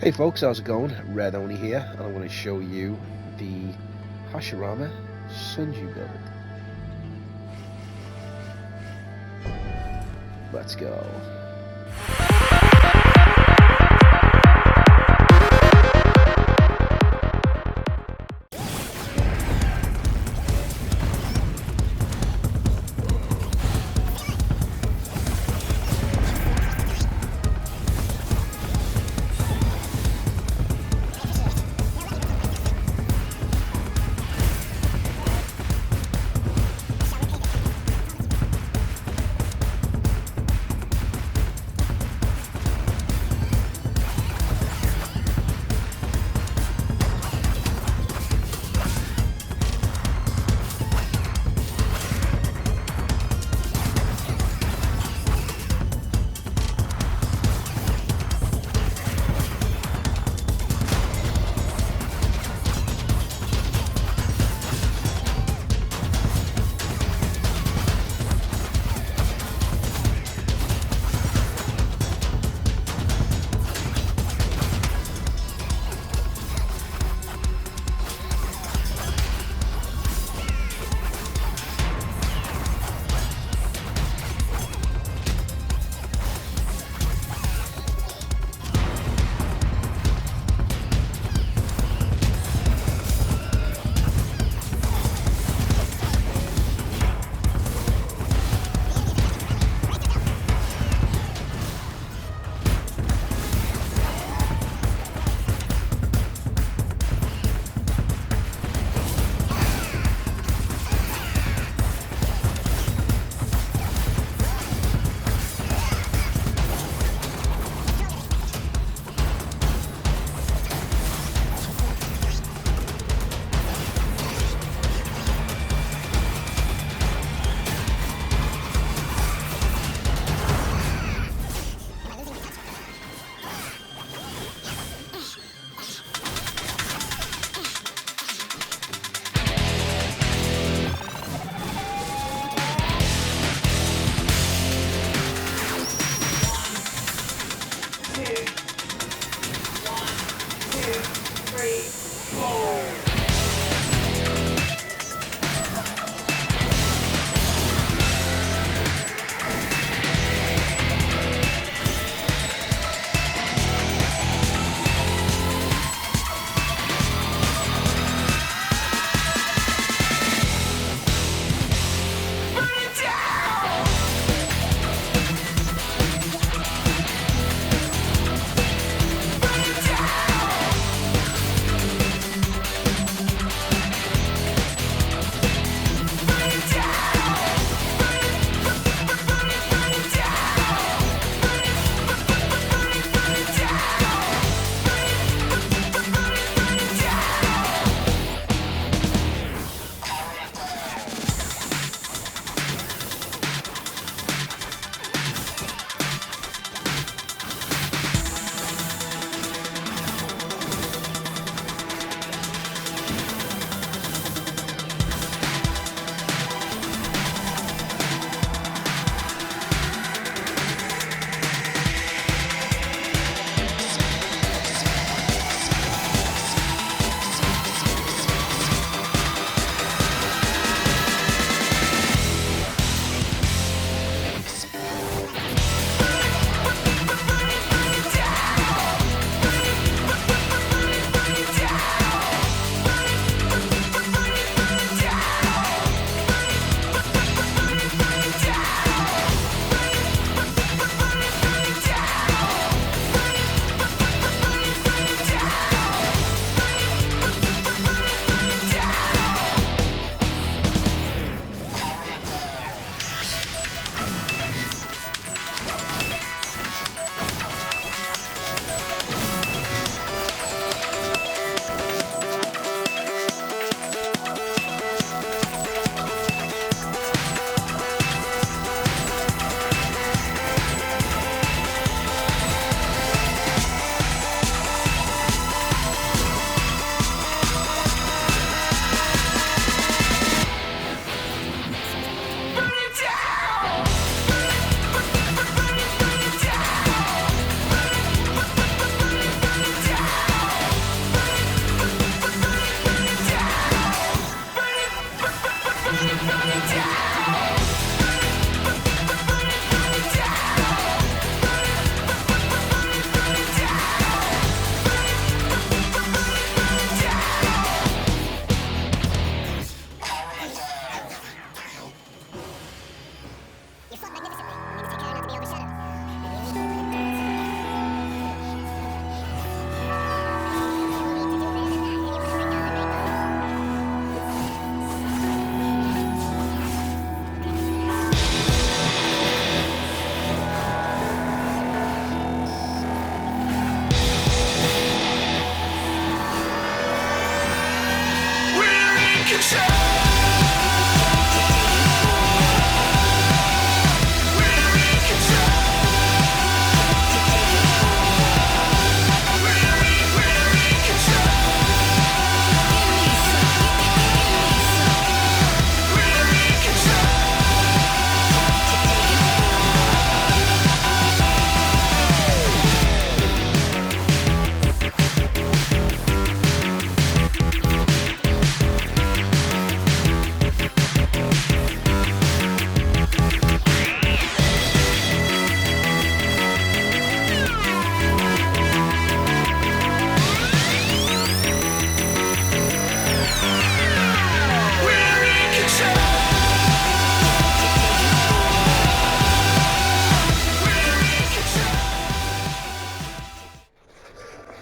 Hey folks, how's it going? Red-Oni here, and I'm going to show you the Hashirama Senju build. Let's go.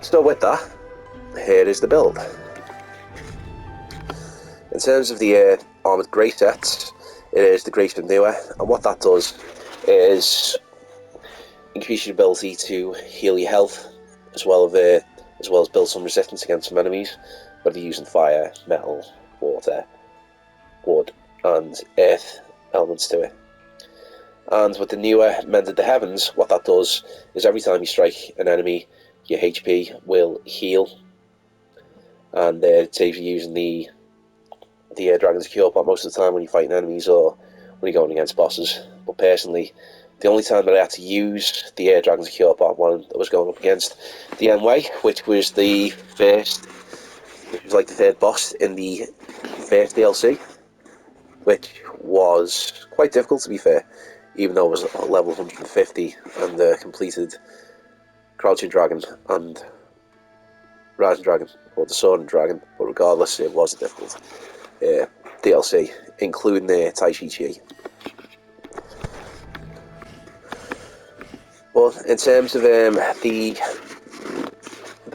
So with that, here is the build. In terms of the armoured grey sets, it is the Grace of Niue, and what that does is increase your ability to heal your health, as well as build some resistance against some enemies, whether you're using fire, metal, water, wood, and earth elements to it. And with the Niue Mended the Heavens, what that does is every time you strike an enemy, your HP will heal, and it saves you using the Dragon's Cure pot most of the time when you're fighting enemies or when you're going against bosses. But personally, the only time that I had to use the Dragon's Cure pot when I was going up against the Enway, which was the third boss in the first DLC, which was quite difficult to be fair, even though it was level 150 and completed Crouching Dragon and Rising Dragon, or the Soaring Dragon, but regardless, it was a difficult DLC, including the Tai Chi. But in terms of the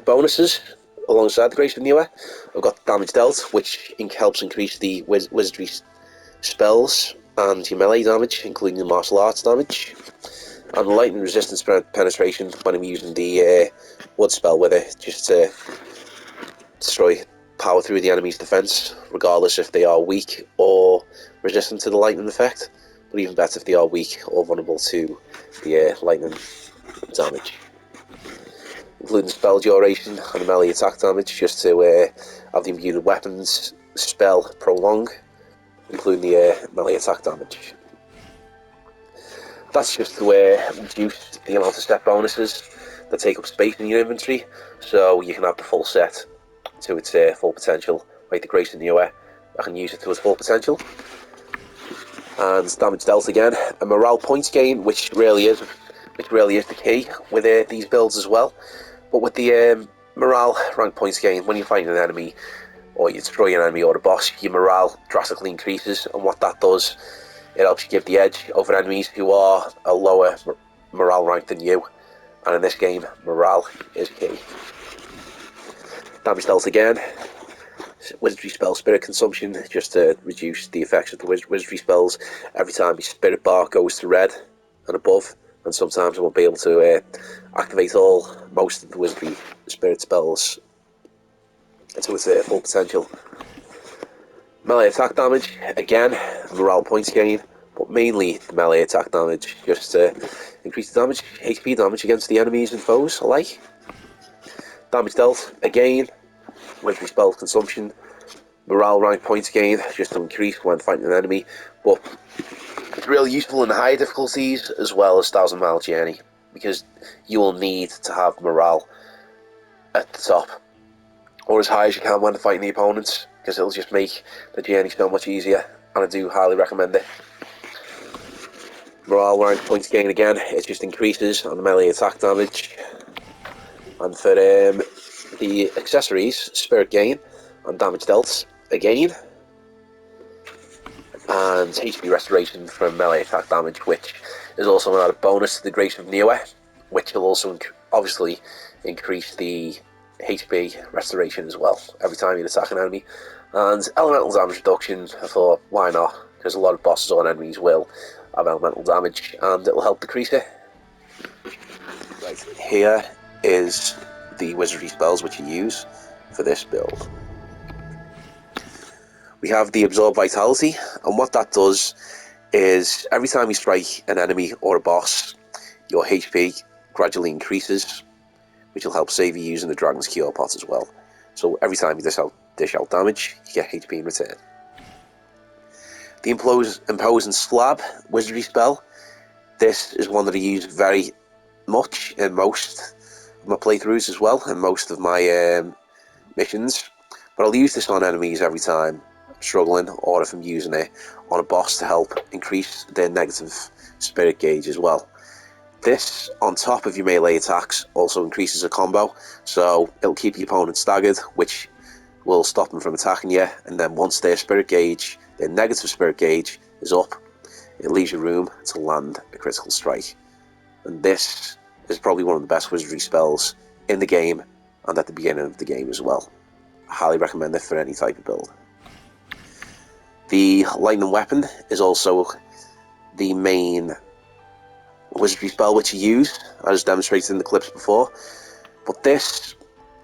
bonuses, alongside the Grace of Niue, I've got damage dealt, which helps increase the wizardry spells and your melee damage, including the martial arts damage, and the lightning resistance penetration when I'm using the wood spell with it, just to power through the enemy's defense, regardless if they are weak or resistant to the lightning effect, but even better if they are weak or vulnerable to the lightning damage. Including spell duration and melee attack damage, just to have the imbued weapons spell prolong, including the melee attack damage. That's just to reduce the amount of set bonuses that take up space in your inventory, so you can have the full set to its full potential. Like the Grace of Niue, I can use it to its full potential. And damage dealt again, a morale points gain, which really is the key with these builds as well. But with the morale rank points gain, when you're fighting an enemy or you destroy an enemy or a boss, your morale drastically increases, and what that does, it helps you give the edge over enemies who are a lower morale rank than you. And in this game, morale is key. Damage dealt again, wizardry spell spirit consumption, just to reduce the effects of the wizardry spells every time your spirit bar goes to red and above, and sometimes I won't be able to activate most of the wizardry spirit spells to its full potential. Melee attack damage, again, morale points gain, but mainly the melee attack damage, just to increase the damage, HP damage against the enemies and foes alike. Damage dealt, again, wizardry spell consumption, morale rank points gain, just to increase when fighting an enemy, but it's really useful in the higher difficulties as well as 1,000 Mile Journey, because you will need to have morale at the top, or as high as you can when fighting the opponents, because it'll just make the journey so much easier, and I do highly recommend it. Morale rank points gain again, it just increases on the melee attack damage. And for the accessories, spirit gain and damage dealt again, and HP restoration from melee attack damage, which is also an added bonus to the Grace of Niue, which will also obviously increase the HP restoration as well every time you attack an enemy. And elemental damage reduction, I thought, why not? Because a lot of bosses or enemies will have elemental damage, and it will help decrease it. Right, here is the wizardry spells which you use for this build. We have the Absorb Vitality, and what that does is every time you strike an enemy or a boss, your HP gradually increases, which will help save you using the Dragon's Cure pot as well. So every time you dish out damage, you get HP in return. The Imposing Slab wizardry spell, this is one that I use very much in most of my playthroughs as well, and most of my missions, but I'll use this on enemies every time I'm struggling, or if I'm using it on a boss to help increase their negative spirit gauge as well. This, on top of your melee attacks, also increases a combo, so it'll keep your opponent staggered, which will stop them from attacking you, and then once their negative spirit gauge is up, it leaves you room to land a critical strike. And this is probably one of the best wizardry spells in the game, and at the beginning of the game as well. I highly recommend it for any type of build. The lightning weapon is also the main wizardry spell which you use, as demonstrated in the clips before, but this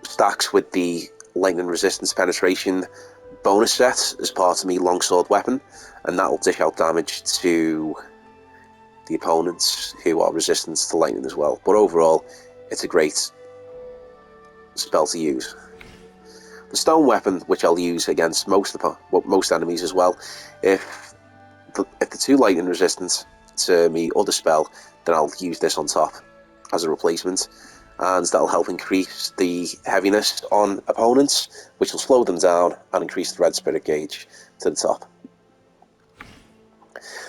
stacks with the lightning resistance penetration bonus set as part of my longsword weapon, and that will dish out damage to the opponents who are resistant to lightning as well. But overall, it's a great spell to use. The stone weapon, which I'll use against most enemies as well, if the two lightning resistance to me other spell, then I'll use this on top as a replacement, and that'll help increase the heaviness on opponents, which will slow them down and increase the red spirit gauge to the top.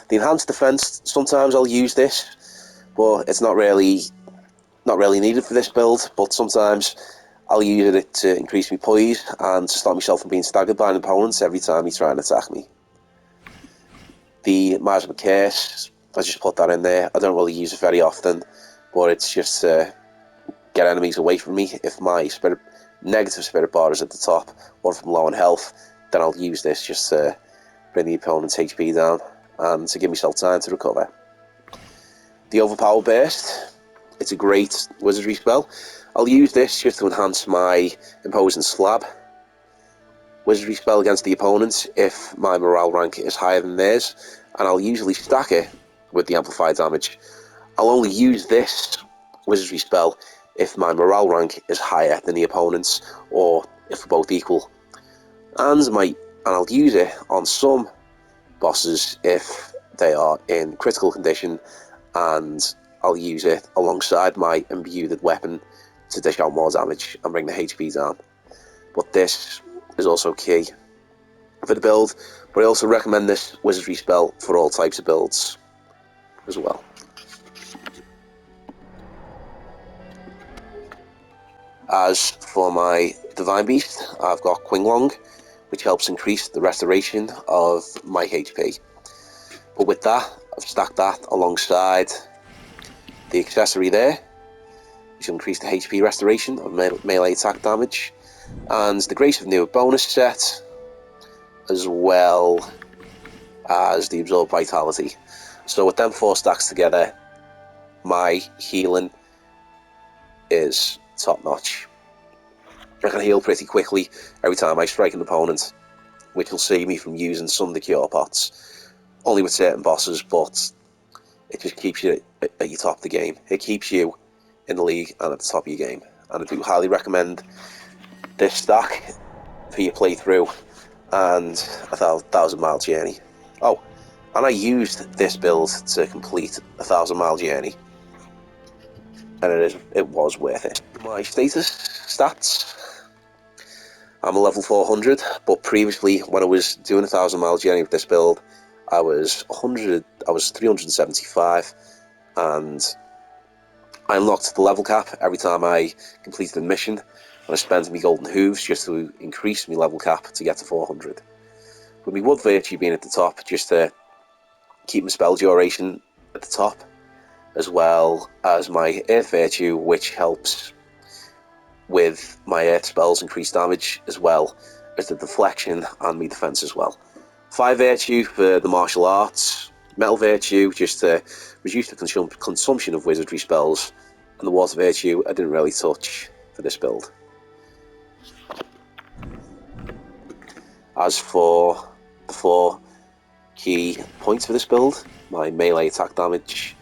The enhanced defense, sometimes I'll use this, but it's not really needed for this build, but sometimes I'll use it to increase my poise and to stop myself from being staggered by an opponent every time he tries and attack me. The Miasma Curse, I just put that in there. I don't really use it very often, but it's just to get enemies away from me. If my negative spirit bar is at the top, or if I'm low on health, then I'll use this just to bring the opponent's HP down and to give myself time to recover. The Overpower Burst, it's a great wizardry spell. I'll use this just to enhance my Imposing Slab wizardry spell against the opponent if my morale rank is higher than theirs, and I'll usually stack it with the amplified damage. I'll only use this wizardry spell if my morale rank is higher than the opponent's, or if we're both equal. And I'll use it on some bosses if they are in critical condition, and I'll use it alongside my imbued weapon to dish out more damage and bring the HP down. But this is also key for the build, but I also recommend this wizardry spell for all types of builds as well. As for my Divine Beast, I've got Qinglong, which helps increase the restoration of my HP. But with that, I've stacked that alongside the accessory there, which will increase the HP restoration of melee attack damage, and the Grace of New bonus set, as well as the Absorb Vitality. So with them 4 stacks together, my healing is top notch. I can heal pretty quickly every time I strike an opponent, which will save me from using some of the cure pots, only with certain bosses, but it just keeps you at your top of the game. It keeps you in the league and at the top of your game, and I do highly recommend this stack for your playthrough and a 1,000-mile journey. Oh, and I used this build to complete a 1,000-mile journey, and it was worth it. My status stats, I'm a level 400, but previously when I was doing a 1,000-mile journey with this build, I was 375, and I unlocked the level cap every time I completed a mission, and I spent my golden hooves just to increase my level cap to get to 400. With my wood virtue being at the top, just to keep my spell duration at the top, as well as my earth virtue, which helps with my earth spells increase damage, as well as the deflection and my defense as well. 5 virtue for the martial arts, metal virtue just to reduce the consumption of wizardry spells, and the water virtue I didn't really touch for this build. As for the 4 key points for this build, my melee attack damage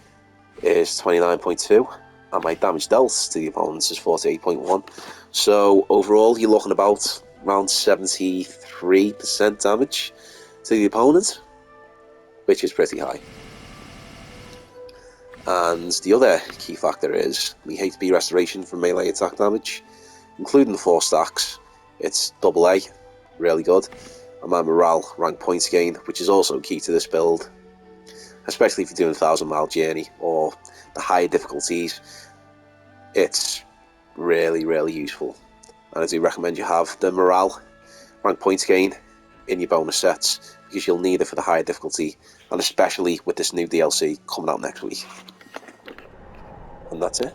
is 29.2, and my damage dealt to the opponents is 48.1. So overall, you're looking about around 73% damage to the opponent, which is pretty high. And the other key factor is my HP restoration from melee attack damage, including the 4 stacks. It's AA, really good, and my morale rank points gain, which is also key to this build, especially if you're doing a 1,000-mile journey or the higher difficulties. It's really, really useful, and I do recommend you have the morale rank points gain in your bonus sets, because you'll need it for the higher difficulty, and especially with this new DLC coming out next week. And that's it.